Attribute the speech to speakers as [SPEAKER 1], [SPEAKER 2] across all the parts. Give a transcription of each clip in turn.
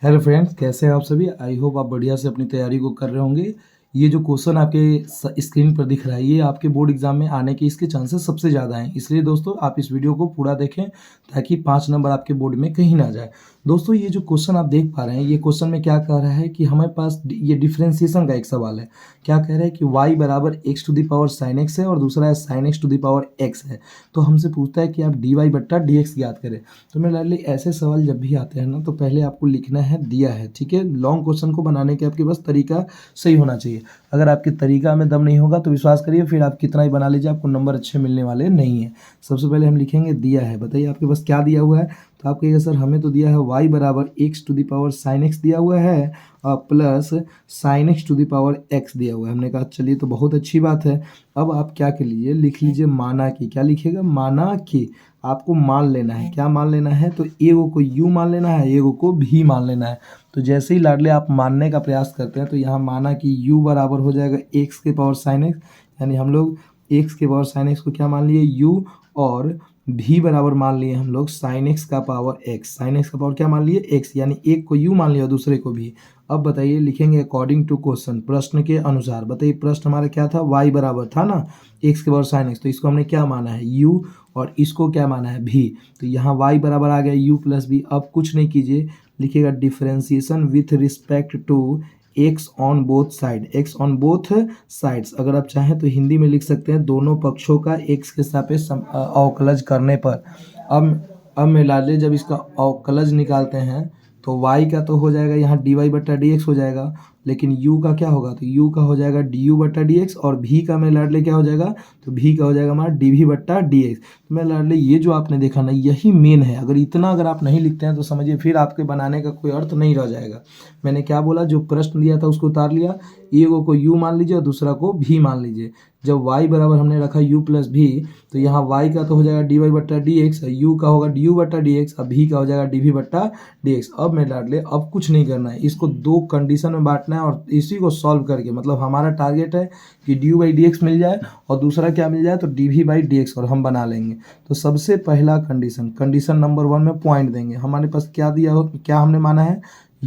[SPEAKER 1] Hello friends, कैसे हैं आप सभी। आई होप आप बढ़िया से अपनी तैयारी को कर रहे होंगे। ये जो क्वेश्चन आपके स्क्रीन पर दिख रहा है, ये आपके बोर्ड एग्जाम में आने के इसके चांसेस सबसे ज़्यादा हैं। इसलिए दोस्तों आप इस वीडियो को पूरा देखें ताकि 5 नंबर आपके बोर्ड में कहीं ना जाए। दोस्तों ये जो क्वेश्चन आप देख पा रहे हैं, ये क्वेश्चन में क्या कह रहा है कि हमारे पास ये डिफ्रेंसिएशन का एक सवाल है। क्या कह रहा है कि y बराबर x to the power sine x है और दूसरा है sine x to the power x है। तो हमसे पूछता है कि आप डी वाई बट्टा डी एक्स ज्ञात करें। तो मेरे लाडली ऐसे सवाल जब भी आते हैं ना, तो पहले आपको लिखना है दिया है, ठीक है। लॉन्ग क्वेश्चन को बनाने के आपके पास तरीका सही होना चाहिए। अगर आपके तरीका में दम नहीं होगा तो विश्वास करिए, फिर आप कितना ही बना लीजिए, आपको नंबर अच्छे मिलने वाले नहीं है। सबसे पहले हम लिखेंगे दिया है। बताइए आपके पास क्या दिया हुआ है। तो आप कहिएगा सर हमें तो दिया है y बराबर x to the power sine x दिया हुआ है और plus sine x to the power x दिया हुआ है। हमने कहा चलिए तो बहुत अच्छी बात है। अब आप क्या कर लीजिए, लिख लीजिए माना कि। क्या लिखिएगा, माना कि। आपको मान लेना है। क्या मान लेना है, तो एगो को u मान लेना है, एगो को भी मान लेना है। तो जैसे ही लाडले आप मानने का प्रयास करते हैं तो यहाँ माना कि u बराबर हो जाएगा एक्स के पावर साइन एक्स, यानी हम लोग एक्स के पावर साइन एक्स को क्या मान लिए u, और भी बराबर मान लिए हम लोग साइन एक्स का पावर एक्स। साइन एक्स का पावर क्या मान लिए, एक्स, यानी एक को u मान लिया दूसरे को भी। अब बताइए लिखेंगे अकॉर्डिंग टू क्वेश्चन, प्रश्न के अनुसार। बताइए प्रश्न हमारा क्या था, y बराबर था ना एक्स के पावर साइन एक्स, तो इसको हमने क्या माना है u और इसको क्या माना है भी। तो यहाँ y बराबर आ गया u प्लस भी। अब कुछ नहीं कीजिए, लिखिएगा differentiation with respect to x on both side. X on both sides अगर आप चाहें तो हिंदी में लिख सकते हैं दोनों पक्षों का एक्स के सापेक्ष अवकलज करने पर। अब मैं लाले जब इसका अवकलज निकालते हैं तो y का तो हो जाएगा यहाँ डी वाई बट्टा डी एक्स हो जाएगा, लेकिन u का क्या होगा, तो u का हो जाएगा डी यू बट्टा डी एक्स, और v का मेरे लाडले क्या हो जाएगा, तो v का हो जाएगा हमारा डी वी बट्टा डी एक्स। तो मेरे लाडले ये जो आपने देखा ना, यही मेन है। अगर इतना अगर आप नहीं लिखते हैं तो समझिए फिर आपके बनाने का कोई अर्थ नहीं रह जाएगा। मैंने क्या बोला, जो प्रश्न दिया था उसको उतार लिया, एगो को u मान लीजिए और दूसरा को भी मान लीजिए। जब y बराबर हमने रखा u प्लस भी, तो यहाँ y का तो हो जाएगा डी वाई बट्टा डी एक्स, u का होगा डी यू बट्टा डी एक्स, अब v का हो जाएगा डी वी बट्टा डी एक्स। अब मैं लाडले अब कुछ नहीं करना है, इसको दो कंडीशन में बांटना है और इसी को सॉल्व करके, मतलब हमारा टारगेट है कि D you by D X मिल जाए और दूसरा क्या मिल जाए, तो D we by D X, और हम बना लेंगे। तो सबसे पहला कंडीशन नंबर 1 में पॉइंट देंगे। हमारे पास क्या दिया हो, क्या हमने माना है,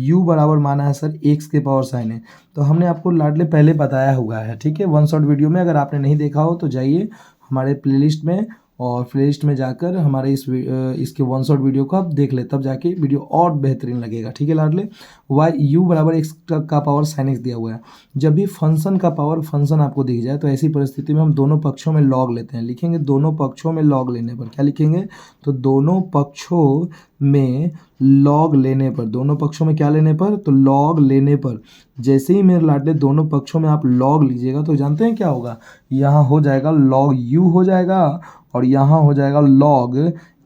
[SPEAKER 1] u बराबर माना है सर एक्स के पावर साइन है। तो हमने आपको लाडले पहले बताया हुआ है, ठीक है, वन शॉट वीडियो में। अगर आपने नहीं देखा हो तो जाइए हमारे प्लेलिस्ट में, और प्लेलिस्ट में जाकर हमारे इसके वन शॉट वीडियो को आप देख ले, तब जाके वीडियो और बेहतरीन लगेगा, ठीक है लाडले। u बराबर एक्स का पावर साइन एक्स दिया हुआ है। जब भी फंक्शन का पावर फंक्शन आपको दिख जाए तो ऐसी परिस्थिति में हम दोनों पक्षों में लॉग लेते हैं। लिखेंगे दोनों पक्षों में लॉग लेने पर। क्या लिखेंगे, तो दोनों पक्षों में लॉग लेने पर। दोनों पक्षों में क्या लेने पर, तो लॉग लेने पर। जैसे ही मेरे लाडले दोनों पक्षों में आप लॉग लीजिएगा तो जानते हैं क्या होगा, यहाँ हो जाएगा लॉग u हो जाएगा और यहाँ हो जाएगा लॉग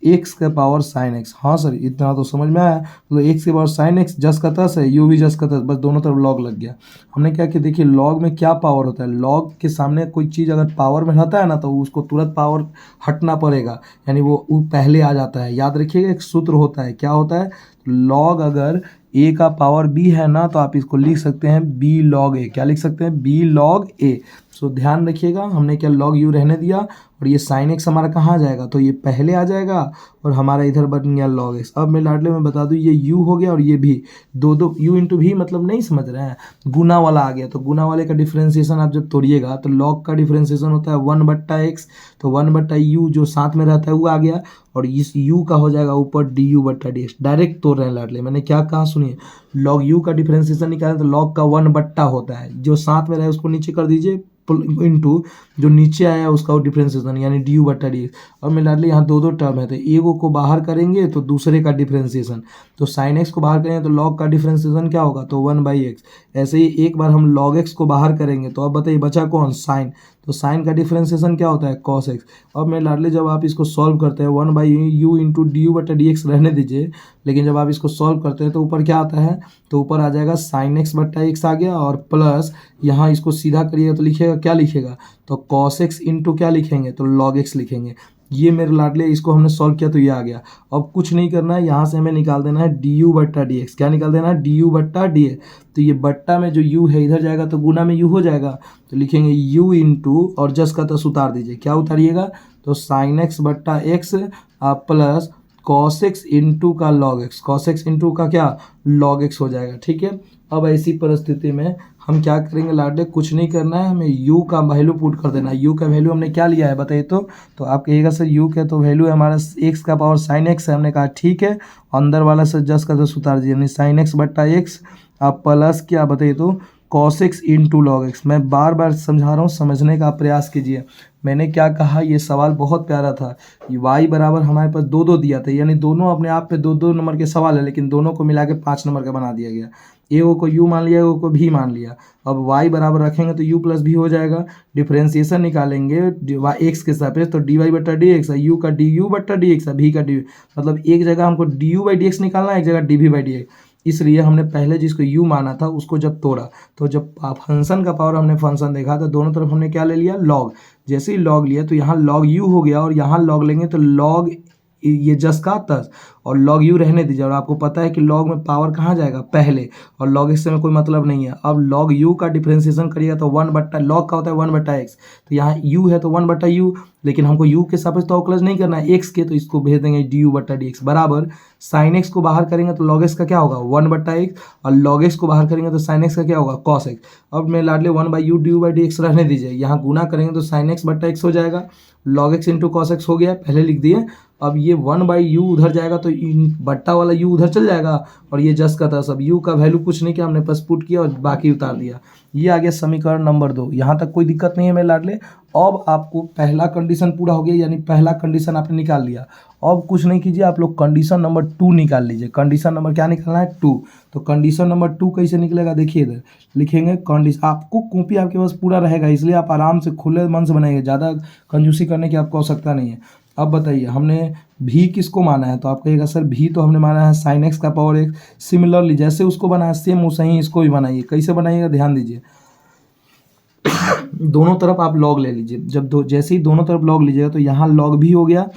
[SPEAKER 1] एक्स के पावर साइन एक्स। हाँ सर इतना तो समझ में आया। तो एक्स के पावर साइन एक्स जस का तस है, यू भी जस का तस, बस दोनों तरफ लॉग लग गया। हमने क्या किया, देखिए लॉग में क्या पावर होता है, लॉग के सामने कोई चीज़ अगर पावर में रहता है ना तो उसको तुरंत पावर हटना पड़ेगा, यानी वो पहले आ जाता है। याद रखिएगा एक सूत्र होता है, क्या होता है, लॉग अगर a का पावर b है ना तो आप इसको लिख सकते हैं b log a। क्या लिख सकते हैं, b log a। सो ध्यान रखिएगा, हमने क्या लॉग u रहने दिया और ये साइन एक्स हमारा कहाँ आ जाएगा, तो ये पहले आ जाएगा और हमारा इधर बन गया लॉग एक्स। अब मैं लाडले में बता दूं, ये u हो गया और ये भी, दो u इंटू भी, मतलब नहीं समझ रहे हैं, गुना वाला आ गया। तो गुना वाले का डिफ्रेंसिएशन आप जब तोड़िएगा तो लॉग का डिफ्रेंसिएशन होता है 1 बट्टा एक्स, तो 1 बट्टा u जो साथ में रहता है वो आ गया, और इस u का हो जाएगा ऊपर डी यू बट्टा डी एक्स। डायरेक्ट तोड़ रहे हैं लाडले, मैंने क्या कहा सुनिए, लॉग u का डिफ्रेंसिएशन निकालें तो लॉग का 1 बट्टा होता है, जो साथ में रहे उसको नीचे कर दीजिए, इंटू जो नीचे आया उसका डिफरेंशिएशन यानी डी यू बट्टा डी एक्स। और मैं लाडली यहाँ दो टर्म है, तो एगो को बाहर करेंगे तो दूसरे का डिफरेंशिएशन, तो साइन एक्स को बाहर करेंगे तो लॉग का डिफरेंशिएशन क्या होगा, तो 1 बाई एक्स। ऐसे ही एक बार हम लॉग एक्स को बाहर करेंगे तो अब बताइए बचा कौन, साइन, तो साइन का डिफरेंशिएशन क्या होता है, कॉस एक्स। अब मैं लाडले जब आप इसको सॉल्व करते हैं 1 by you into D u बट्टा डी एक्स रहने दीजिए, लेकिन जब आप इसको सॉल्व करते हैं तो ऊपर क्या आता है, तो ऊपर आ जाएगा साइन एक्स बट्टा एक्स आ गया, और प्लस यहाँ इसको सीधा करिएगा तो लिखिएगा, क्या लिखिएगा, तो कॉस एक्स इंटू क्या लिखेंगे, तो लॉग एक्स लिखेंगे। ये मेरे लाडले इसको हमने सॉल्व किया तो ये आ गया। अब कुछ नहीं करना है, यहाँ से हमें निकाल देना है डी यू बट्टा डी एक्स। क्या निकाल देना है, डी यू बट्टा डी एक्स। तो ये बट्टा में जो u है इधर जाएगा तो गुना में u हो जाएगा, तो लिखेंगे u इंटू, और जस का तस उतार दीजिए। क्या उतारिएगा, तो साइन एक्स बट्टा x plus cos x into का log x, cos x into का क्या log x हो जाएगा। ठीक है, अब ऐसी परिस्थिति में हम क्या करेंगे लाडले, कुछ नहीं करना है, हमें u का वैल्यू पुट कर देना है। u का वैल्यू हमने क्या लिया है बताइए तो आप कहिएगा सर u का तो वैल्यू है हमारा x का पावर साइन x है। हमने कहा ठीक है, अंदर वाला सर जस्ट का जस्ट उतार दीजिए, यानी साइन x बट्टा एक्स आप प्लस क्या बताइए तो cos x into log x. मैं बार बार समझा रहा हूँ, समझने का प्रयास कीजिए। मैंने क्या कहा, ये सवाल बहुत प्यारा था। y बराबर हमारे पास 2 2 दिया था, यानी दोनों अपने आप पे 2 2 नंबर के सवाल है, लेकिन दोनों को मिला के 5 नंबर का बना दिया गया। एगो को u मान लिया, एगो को v मान लिया। अब y बराबर रखेंगे तो u प्लस v हो जाएगा। डिफ्रेंसिएशन निकालेंगे x के सापेक्ष, तो dy बट्टा डी एक्स है, u का डी यू बट्टा डी एक्स है, v का डी, मतलब एक जगह हमको d you by D x निकालना है, एक जगह d we by D x. इसलिए हमने पहले जिसको u माना था उसको जब तोड़ा, तो जब फंक्शन का पावर हमने फंक्शन देखा तो दोनों तरफ हमने क्या ले लिया, log। जैसे ही log लिया तो यहाँ log u हो गया, और यहाँ log लेंगे तो log ये जस का तस, और log u रहने दीजिए। और आपको पता है कि log में पावर कहाँ जाएगा, पहले, और log x से में कोई मतलब नहीं है। अब log u का डिफ्रेंसिएशन करिएगा तो 1 बट्टा log का होता है 1 बट्टा x, तो यहाँ u है तो 1 बट्टा u, लेकिन हमको u के सापेक्ष तो अवकलज नहीं करना है x के, तो इसको भेज देंगे du बट्टा dx बराबर sin x को बाहर करेंगे तो log x का क्या होगा 1 बट्टा x, और log x को बाहर करेंगे तो sin x का क्या होगा cos x। अब मैं लाडले 1 by U D by D X रहने दीजिए, यहाँ गुना करेंगे तो sin x बट्टा x हो जाएगा, log x into cos x हो गया, पहले लिख दिए। अब ये 1 बाई यू उधर जाएगा तो बट्टा वाला u उधर चल जाएगा, और ये जस का था सब, u का वैल्यू कुछ नहीं किया, हमने बस पुट किया और बाकी उतार दिया। ये आ गया समीकरण नंबर 2। यहाँ तक कोई दिक्कत नहीं है मेरे लाडले। अब आपको पहला कंडीशन पूरा हो गया, यानी पहला कंडीशन आपने निकाल लिया। अब कुछ नहीं कीजिए, आप लोग कंडीशन नंबर 2 निकाल लीजिए। कंडीशन नंबर क्या निकालना है, 2। तो कंडीशन नंबर 2 कैसे निकलेगा, देखिए इधर लिखेंगे कंडीशन। आपको कॉपी आपके पास पूरा रहेगा, इसलिए आप आराम से खुले मन से बनाइए, ज़्यादा कंजूसी करने की आपको आवश्यकता नहीं है। अब बताइए हमने भी किसको माना है, तो आप कहिएगा सर भी तो हमने माना है साइन एक्स का पावर एक्स। सिमिलरली जैसे उसको बनाया सेम वैसे ही इसको भी बनाइए। कैसे बनाइएगा ध्यान दीजिए, दोनों तरफ आप लॉग ले लीजिए। जब जैसे ही दोनों तरफ लॉग लीजिएगा तो यहाँ लॉग भी हो गया,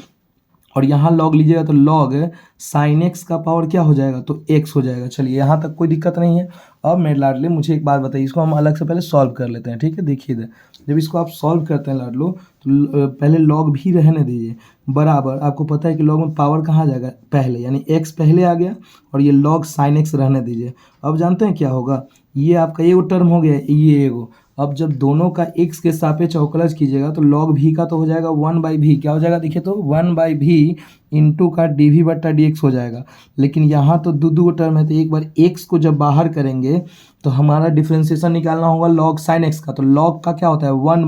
[SPEAKER 1] और यहाँ लॉग लीजिएगा तो लॉग साइन एक्स का पावर क्या हो जाएगा, तो एक्स हो जाएगा। चलिए यहाँ तक कोई दिक्कत नहीं है। अब मेरे लाडले मुझे एक बात बताइए, इसको हम अलग से पहले सॉल्व कर लेते हैं। ठीक है, देखिए इधर जब इसको आप सॉल्व करते हैं लाडलो, तो पहले लॉग भी रहने दीजिए बराबर। आपको पता है कि लॉग में पावर कहाँ जाएगा, पहले, यानी एक्स पहले आ गया, और ये लॉग साइन एक्स रहने दीजिए। अब जानते हैं क्या होगा, ये आपका एगो टर्म हो गया, ये एगो। अब जब दोनों का x के सापेक्ष अवकलज कीजिएगा तो log v का तो हो जाएगा 1 बाई भी, क्या हो जाएगा देखिए तो 1 बाई भी इंटू का डी वी बट्टा डी एक्स हो जाएगा। लेकिन यहाँ तो दो टर्म है, तो एक बार x को जब बाहर करेंगे तो हमारा डिफ्रेंसिएशन निकालना होगा log साइन x का। तो log का क्या होता है 1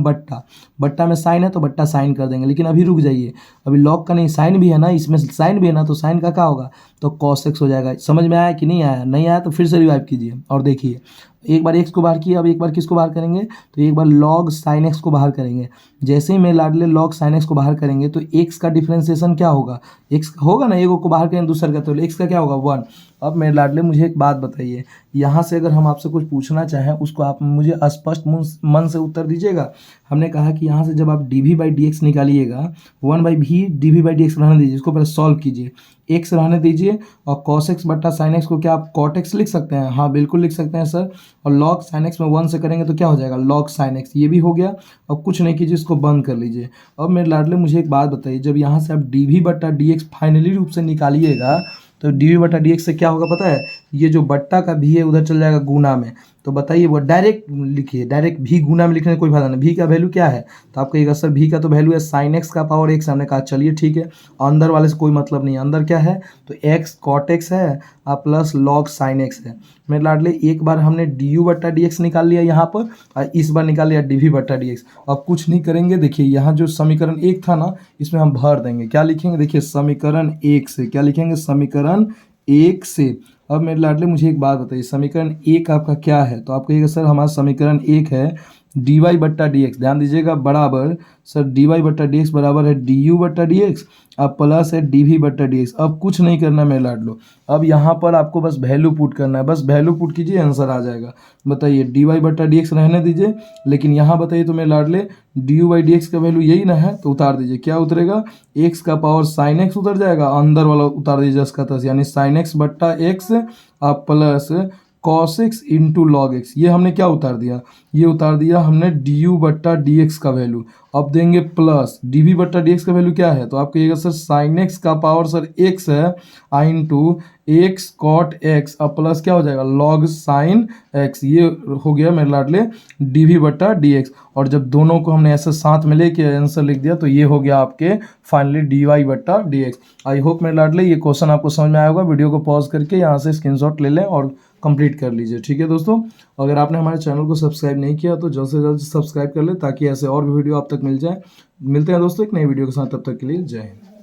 [SPEAKER 1] बट्टा में साइन है तो बट्टा साइन कर देंगे। लेकिन अभी रुक जाइए, अभी log का नहीं, साइन भी है ना, इसमें साइन भी है ना, तो साइन का क्या होगा तो cos x हो जाएगा। समझ में आया कि नहीं आया, नहीं आया तो फिर से रिवाइव कीजिए और देखिए। एक बार x को बाहर किया, अब एक बार किसको बाहर करेंगे, तो एक बार log साइन x को बाहर करेंगे। जैसे ही मैं लाडले log साइन x को बाहर करेंगे तो x का डिफ्रेंसिएशन क्या होगा, x होगा ना, एगो को बाहर करेंगे दूसरे का, तो x का क्या होगा 1। अब मेरे लाडले मुझे एक बात बताइए, यहाँ से अगर हम आपसे कुछ पूछना चाहें उसको आप मुझे स्पष्ट मन से उत्तर दीजिएगा। हमने कहा कि यहाँ से जब आप D we by D X निकालिएगा, 1 बाई भी D we by D X रहने दीजिए, इसको पहले सॉल्व कीजिए, एक्स रहने दीजिए, और cos x बट्टा साइन एक्स को क्या आप cot x लिख सकते हैं, हाँ बिल्कुल लिख सकते हैं सर। और log साइन एक्स में 1 से करेंगे तो क्या हो जाएगा log साइन एक्स, ये भी हो गया। अब कुछ नहीं कीजिए, इसको बंद कर लीजिए। अब मेरे लाडले मुझे एक बात बताइए, जब यहाँ से आप डी वी बट्टा डी एक्स फाइनली रूप से निकालिएगा तो डी वी बट्टा डी एक्स से क्या होगा पता है, ये जो बट्टा का भी है उधर चल जाएगा गुना में। तो बताइए वो डायरेक्ट लिखिए, डायरेक्ट भी गुना में लिखने में कोई फायदा नहीं। भी का वैल्यू क्या है, तो आप कहिएगा सर भी का तो वैल्यू है साइन एक्स का पावर एक्स। हमने कहा चलिए ठीक है, अंदर वाले से कोई मतलब नहीं, अंदर क्या है तो एक्स कॉट एक्स है और प्लस लॉग साइन एक्स है। मेरे लाडले एक बार हमने डी यू बट्टा डी एक्स निकाल लिया यहाँ पर, और इस बार निकाल लिया डी वी बट्टा डी एक्स। अब कुछ नहीं करेंगे, देखिए यहाँ जो समीकरण 1 था ना, इसमें हम भर देंगे। क्या लिखेंगे, देखिए समीकरण 1 से, क्या लिखेंगे समीकरण 1 से। अब मेरे लाडले मुझे एक बात बताइए, समीकरण 1 आपका क्या है, तो आप कहिएगा सर हमारा समीकरण 1 है डी वाई बट्टा डी एक्स, ध्यान दीजिएगा बराबर सर डी वाई बट्टा डी एक्स बराबर है डी यू बट्टा डी एक्स, अब प्लस है डी वी बट्टा डी एक्स। अब कुछ नहीं करना मेरे लाडलो, अब यहाँ पर आपको बस वैल्यू पुट करना है, बस वैल्यू पुट कीजिए आंसर आ जाएगा। बताइए डी वाई बट्टा डी एक्स रहने दीजिए, लेकिन यहाँ बताइए तो मेरे लाडले D you by D x का वैल्यू यही ना है, तो उतार दीजिए। क्या उतरेगा, एक्स का पावर साइन एक्स उतर जाएगा, अंदर वाला उतार दीजिए इसका तस, यानी साइन एक्स बट्टा एक्स अब plus cos x into log x, ये हमने क्या उतार दिया, ये उतार दिया हमने डी यू बट्टा डी एक्स का वैल्यू। अब देंगे प्लस डी वी बट्टा डी एक्स का वैल्यू क्या है, तो आप कहिएगा सर साइन एक्स का पावर सर एक्स है, आई इंटू एक्स कॉट एक्स, अब प्लस क्या हो जाएगा लॉग साइन एक्स, ये हो गया मेरे लाडले डी वी बट्टा डी एक्स। और जब दोनों को हमने ऐसे साथ में लेके आंसर लिख दिया तो ये हो गया आपके फाइनली डी वाई बट्टा डी एक्स। आई होप मेरे लाडले ये क्वेश्चन आपको समझ में आया होगा। वीडियो को पॉज करके यहाँ से स्क्रीनशॉट ले लें और कंप्लीट कर लीजिए। ठीक है दोस्तों, अगर आपने हमारे चैनल को सब्सक्राइब नहीं किया तो जल्द से जल्द सब्सक्राइब कर ले ताकि ऐसे और भी वीडियो आप तक मिल जाए। मिलते हैं दोस्तों एक नई वीडियो के साथ, तब तक के लिए जय हिंद।